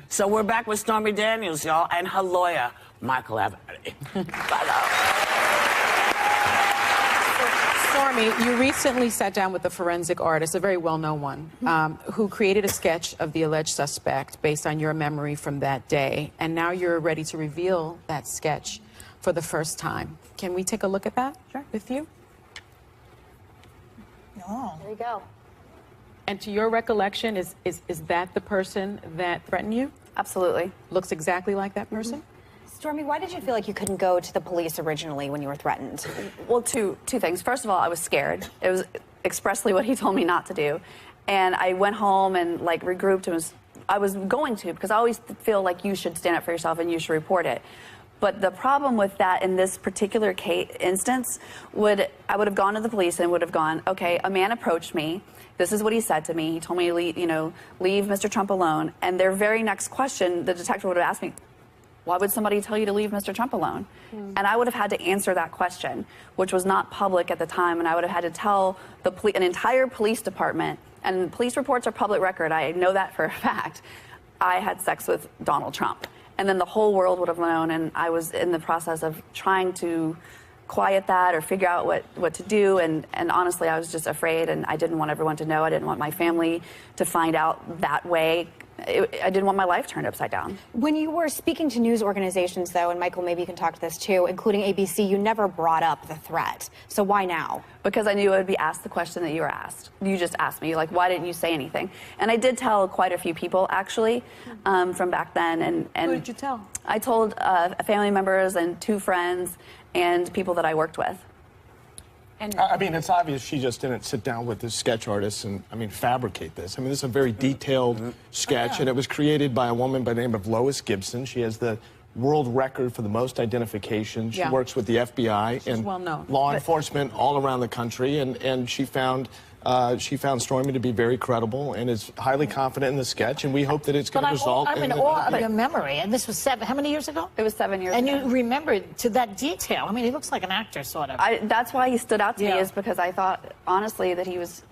So we're back with Stormy Daniels, y'all, and her lawyer, Michael Avenatti. Stormy, you recently sat down with a forensic artist, a very well-known one, who created a sketch of the alleged suspect based on your memory from that day, and now you're ready to reveal that sketch for the first time. Can we take a look at that with you? Oh. There you go. And to your recollection, is that the person that threatened you? Absolutely. Looks exactly like that person? Stormy, why did you feel like you couldn't go to the police originally when you were threatened? Well, two things. First of all, I was scared. It was expressly what he told me not to do. And I went home and like regrouped and I was going to, because I always feel like you should stand up for yourself and you should report it. But the problem with that in this particular instance I would have gone to the police and would have gone, okay, a man approached me. This is what he said to me. He told me to leave, leave Mr. Trump alone. And their very next question, the detective would have asked me, why would somebody tell you to leave Mr. Trump alone? And I would have had to answer that question, which was not public at the time. And I would have had to tell an entire police department, and police reports are public record. I know that for a fact. I had sex with Donald Trump. And then the whole world would have known, and I was in the process of trying to quiet that or figure out what to do. And honestly, I was just afraid, and I didn't want everyone to know. I didn't want my family to find out that way. I didn't want my life turned upside down. When you were speaking to news organizations, though, and Michael, maybe you can talk to this too, including ABC, you never brought up the threat. So why now? Because I knew I would be asked the question that you were asked. You just asked me, like, why didn't you say anything? And I did tell quite a few people, actually, from back then. And who did you tell? I told family members and 2 friends and people that I worked with. And I mean, it's obvious she just didn't sit down with this sketch artist and, fabricate this. I mean, this is a very detailed sketch, and it was created by a woman by the name of Lois Gibson. She has the world record for the most identifications. She works with the FBI and law enforcement all around the country, and she found Stormy to be very credible and is highly confident in the sketch, and we hope that it's going to result in... I'm in awe of your memory, and this was how many years ago? It was 7 years ago. And you remembered to that detail. I mean, he looks like an actor, sort of. That's why he stood out to me, is because I thought, honestly, that he was,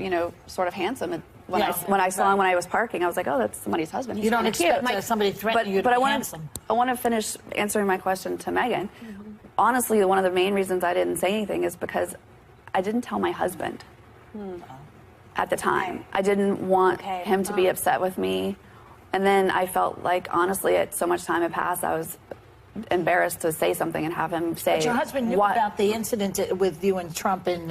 sort of handsome. And when I saw him when I was parking, I was like, oh, that's somebody's husband. He's you don't expect somebody threatening you to be handsome. I want to finish answering my question to Megan. Honestly, one of the main reasons I didn't say anything is because I didn't tell my husband. At the time. I didn't want him to be upset with me. And then I felt like, honestly, so much time had passed, I was embarrassed to say something and have him say... But your husband knew about the incident with you and Trump in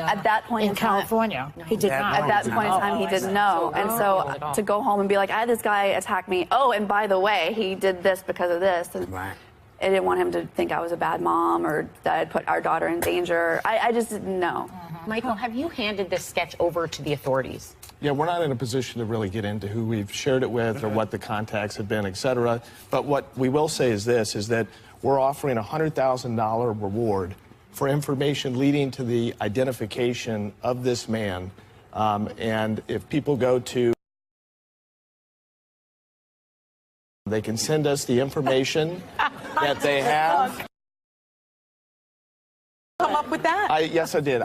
California. He did not. At that point in time, he didn't know. And so to go home and be like, I had this guy attack me. Oh, and by the way, he did this because of this. And I didn't want him to think I was a bad mom or that I'd put our daughter in danger. I just didn't know. Michael, have you handed this sketch over to the authorities? Yeah, we're not in a position to really get into who we've shared it with or what the contacts have been, et cetera. But what we will say is this, is that we're offering a $100,000 reward for information leading to the identification of this man. And if people go to... they can send us the information that they have. Come up with that? Yes, I did.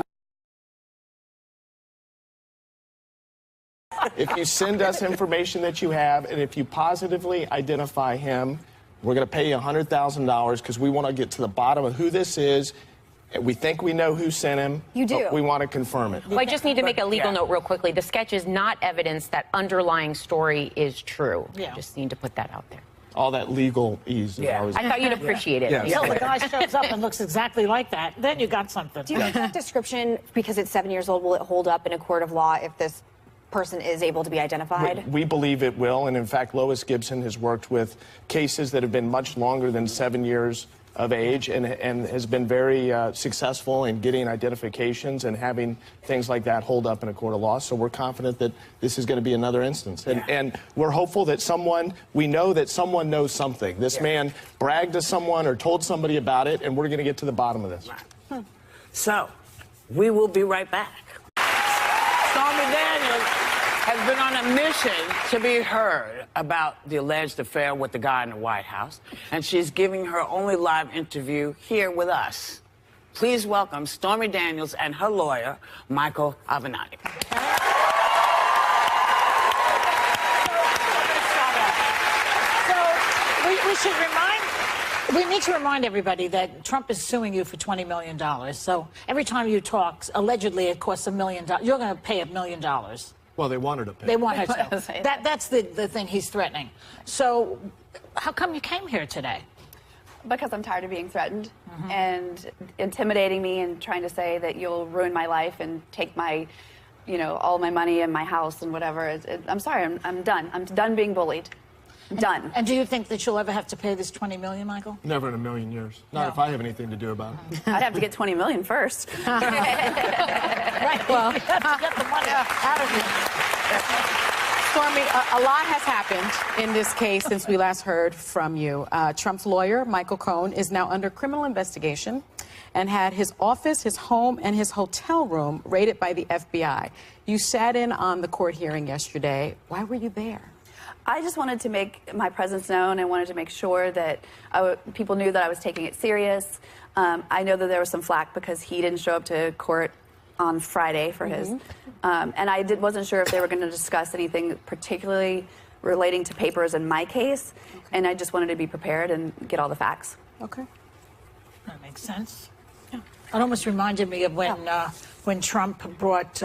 If you send us information that you have, and if you positively identify him, we're going to pay you $100,000 because we want to get to the bottom of who this is. And we think we know who sent him. You do. But we want to confirm it. Well, I just need to make a legal note real quickly. The sketch is not evidence that underlying story is true. Yeah. Just need to put that out there. All that legal ease. I thought you'd appreciate it. Until the guy shows up and looks exactly like that, then you got something. Do you think that description, because it's 7 years old, will it hold up in a court of law if this person is able to be identified? We believe it will, and in fact, Lois Gibson has worked with cases that have been much longer than 7 years of age and has been very successful in getting identifications and having things like that hold up in a court of law. So we're confident that this is going to be another instance. And we're hopeful that we know that someone knows something. This man bragged to someone or told somebody about it, and we're going to get to the bottom of this. So, we will be right back. Stormy Daniels has been on a mission to be heard about the alleged affair with the guy in the White House, and she's giving her only live interview here with us. Please welcome Stormy Daniels and her lawyer, Michael Avenatti. So We need to remind everybody that Trump is suing you for $20 million. So every time you talk, allegedly it costs $1 million. You're going to pay $1 million. Well, they want her to pay. They want her to. That's the thing he's threatening. So how come you came here today? Because I'm tired of being threatened and intimidating me and trying to say that you'll ruin my life and take my, all my money and my house and whatever. I'm sorry, I'm done. I'm done being bullied. Done. And do you think that you'll ever have to pay this $20 million, Michael? Never in a million years. Not if I have anything to do about it. I'd have to get $20 million first. Right. Well, you have to get the money out of here. Stormy, a lot has happened in this case since we last heard from you. Trump's lawyer, Mccain, is now under criminal investigation and had his office, his home, and his hotel room raided by the FBI. You sat in on the court hearing yesterday. Why were you there? I just wanted to make my presence known and wanted to make sure that people knew that I was taking it serious. I know that there was some flack because he didn't show up to court on Friday for his. And I wasn't sure if they were going to discuss anything particularly relating to papers in my case. And I just wanted to be prepared and get all the facts. Okay. That makes sense. Yeah. It almost reminded me of when Trump brought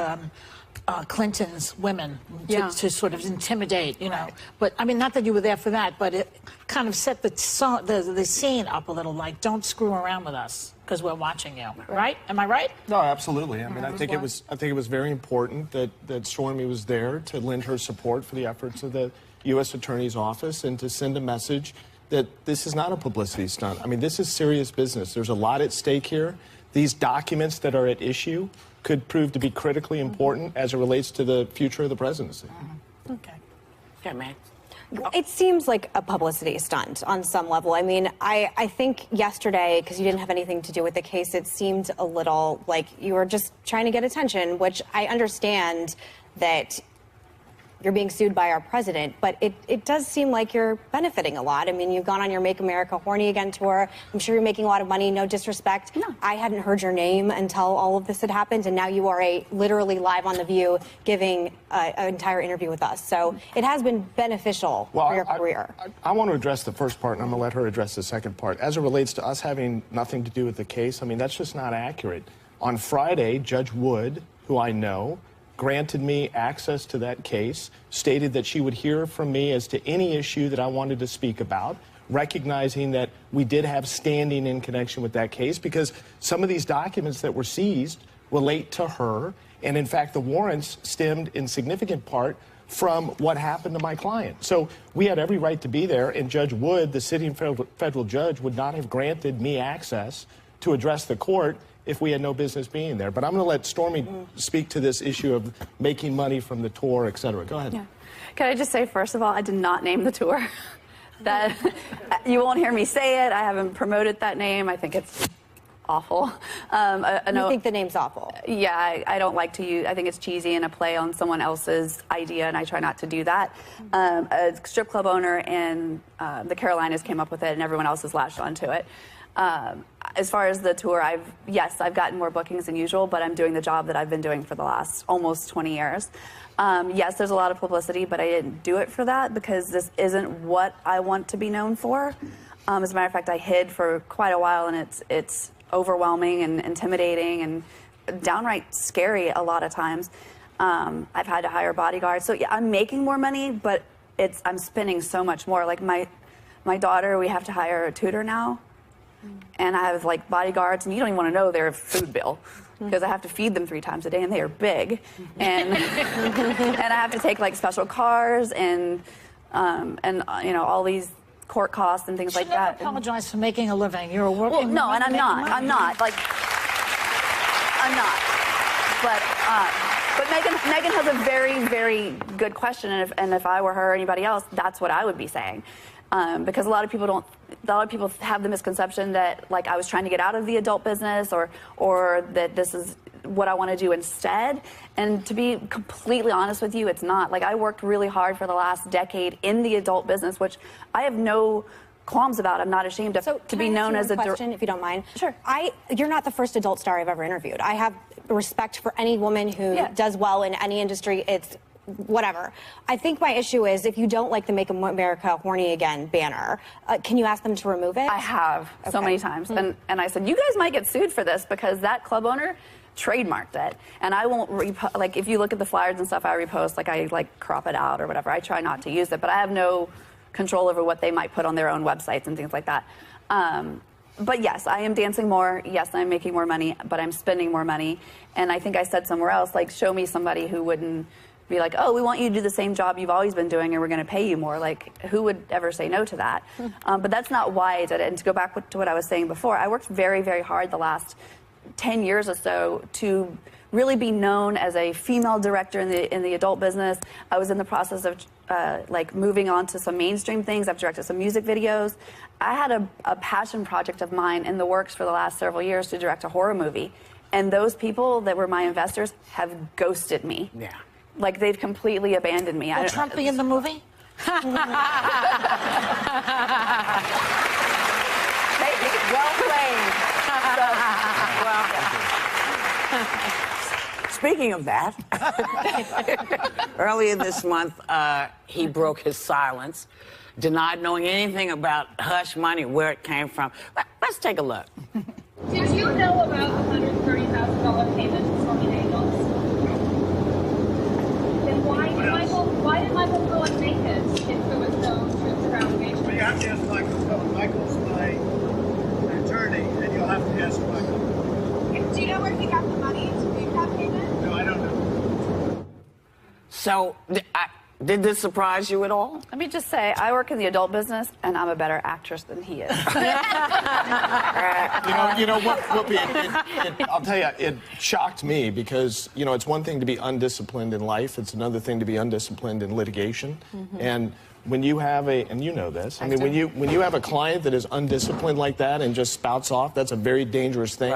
Clinton's women to sort of intimidate, Right. But, I mean, not that you were there for that, but it kind of set the scene up a little, like, don't screw around with us because we're watching you, right? Am I right? No, absolutely. I mean, I think it was very important that Stormy was there to lend her support for the efforts of the U.S. Attorney's Office and to send a message that this is not a publicity stunt. I mean, this is serious business. There's a lot at stake here. These documents that are at issue could prove to be critically important as it relates to the future of the presidency. Okay. Yeah, man. It seems like a publicity stunt on some level. I mean, I think yesterday, because you didn't have anything to do with the case, it seemed a little like you were just trying to get attention, which I understand that you're being sued by our president, but it does seem like you're benefiting a lot. I mean, you've gone on your Make America Horny Again tour. I'm sure you're making a lot of money, no disrespect. No. I hadn't heard your name until all of this had happened, and now you are literally live on The View giving an entire interview with us. So it has been beneficial for your career. I want to address the first part, and I'm going to let her address the second part. As it relates to us having nothing to do with the case, I mean, that's just not accurate. On Friday, Judge Wood, who I know, granted me access to that case, stated that she would hear from me as to any issue that I wanted to speak about, recognizing that we did have standing in connection with that case because some of these documents that were seized relate to her, and in fact the warrants stemmed in significant part from what happened to my client. So we had every right to be there, and Judge Wood, the sitting federal judge, would not have granted me access to address the court if we had no business being there. But I'm going to let Stormy speak to this issue of making money from the tour, et cetera. Go ahead. Yeah. Can I just say, first of all, I did not name the tour. That you won't hear me say it. I haven't promoted that name. I think it's awful. You think the name's awful? Yeah, I don't like to use. I think it's cheesy and a play on someone else's idea, and I try not to do that. A strip club owner in the Carolinas came up with it, and everyone else has latched onto it. As far as the tour, I've gotten more bookings than usual, but I'm doing the job that I've been doing for the last almost 20 years. Yes, there's a lot of publicity, but I didn't do it for that because this isn't what I want to be known for. As a matter of fact, I hid for quite a while, and it's overwhelming and intimidating and downright scary a lot of times. I've had to hire bodyguards. So yeah, I'm making more money, but I'm spending so much more. Like my daughter, we have to hire a tutor now. And I have like bodyguards, and you don't even want to know their food bill because I have to feed them 3 times a day, and they are big, and and I have to take like special cars and all these court costs and things like that. You apologize for making a living. You're a working woman. No, and I'm not. I'm not. But Megan has a very, very good question, and if I were her or anybody else, that's what I would be saying. Because a lot of people have the misconception that like I was trying to get out of the adult business or that this is what I want to do instead. And to be completely honest with you, it's not. Like I worked really hard for the last decade in the adult business, which I have no qualms about. I'm not ashamed of to be known as a question, if you don't mind. Sure. You're not the first adult star I've ever interviewed. I have respect for any woman who does well in any industry. It's whatever. I think my issue is if you don't like the Make America Horny Again banner, can you ask them to remove it? I have so many times. And I said, you guys might get sued for this because that club owner trademarked it. And I won't, like, if you look at the flyers and stuff I repost, like, I, like, crop it out or whatever. I try not to use it, but I have no control over what they might put on their own websites and things like that. But yes, I am dancing more. Yes, I'm making more money, but I'm spending more money. And I think I said somewhere else, like, show me somebody who wouldn't be like, oh, we want you to do the same job you've always been doing and we're going to pay you more. Like, who would ever say no to that? But that's not why I did it. And to go back to what I was saying before, I worked very, very hard the last 10 years or so to really be known as a female director in the adult business. I was in the process of like moving on to some mainstream things. I've directed some music videos. I had a passion project of mine in the works for the last several years to direct a horror movie. And those people that were my investors have ghosted me. Yeah. Like, they've completely abandoned me. Will Trump be in the movie? Well played. Speaking of that, earlier this month, he broke his silence, denied knowing anything about hush money, where it came from. Let's take a look. Did you know about the $130,000 payment to Stormy Daniels? Then why did Michael Cohen make it if there was no truth around engagement? Well, you have to ask Michael Cohen. Michael's my attorney, and you'll have to ask Michael. Do you know where he got the money to make that payment? No, I don't know. So, did this surprise you at all? Let me just say, I work in the adult business, and I'm a better actress than he is. You know what, Whoopi, I'll tell you, it shocked me because, you know, it's one thing to be undisciplined in life. It's another thing to be undisciplined in litigation. And when you have and you know this, I mean, when you have a client that is undisciplined like that and just spouts off, that's a very dangerous thing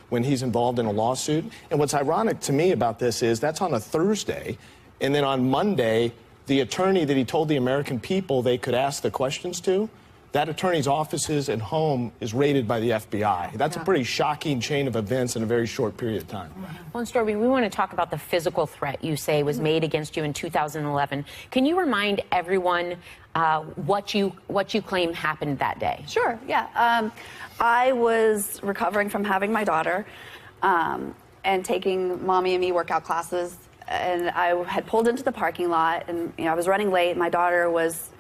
when he's involved in a lawsuit. And what's ironic to me about this is that's on a Thursday, and then on Monday, the attorney that he told the American people they could ask the questions to, that attorney's offices and home is raided by the FBI. That's a pretty shocking chain of events in a very short period of time. Well, and Stormy, we want to talk about the physical threat you say was made against you in 2011. Can you remind everyone what you claim happened that day? Sure, yeah. I was recovering from having my daughter and taking mommy and me workout classes. And I had pulled into the parking lot, and I was running late. My daughter was,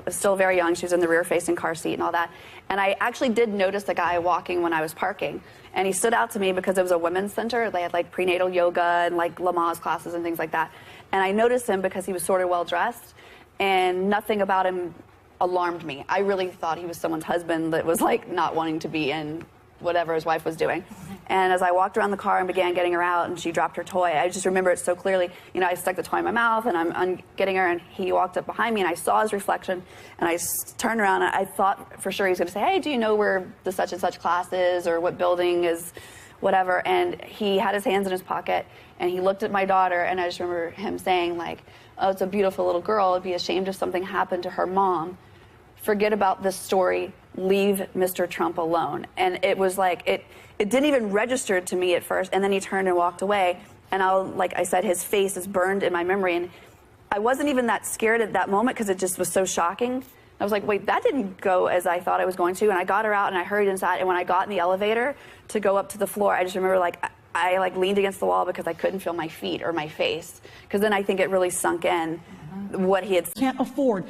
still very young. She was in the rear-facing car seat and all that. And I actually did notice a guy walking when I was parking, and he stood out to me because it was a women's center. They had like prenatal yoga and like Lamaze classes and things like that. And I noticed him because he was sort of well dressed, and nothing about him alarmed me. I really thought he was someone's husband that was like not wanting to be in whatever his wife was doing. And as I walked around the car and began getting her out and she dropped her toy, I just remember it so clearly. I stuck the toy in my mouth and I'm getting her, and he walked up behind me and I saw his reflection, and I turned around and I thought for sure he was going to say, hey, do you know where the such and such class is or what building is, whatever. And he had his hands in his pocket and he looked at my daughter, and I just remember him saying like, oh, it's a beautiful little girl. It'd be a shame if something happened to her mom. Forget about this story. Leave Mr. Trump alone. And it was like, it didn't even register to me at first. And then he turned and walked away. And like I said, his face is burned in my memory. And I wasn't even that scared at that moment because it just was so shocking. I was like, wait, that didn't go as I thought it was going to. And I got her out and I hurried inside. And when I got in the elevator to go up to the floor, I just remember like, I like leaned against the wall because I couldn't feel my feet or my face. Because then I think it really sunk in what he had. Can't afford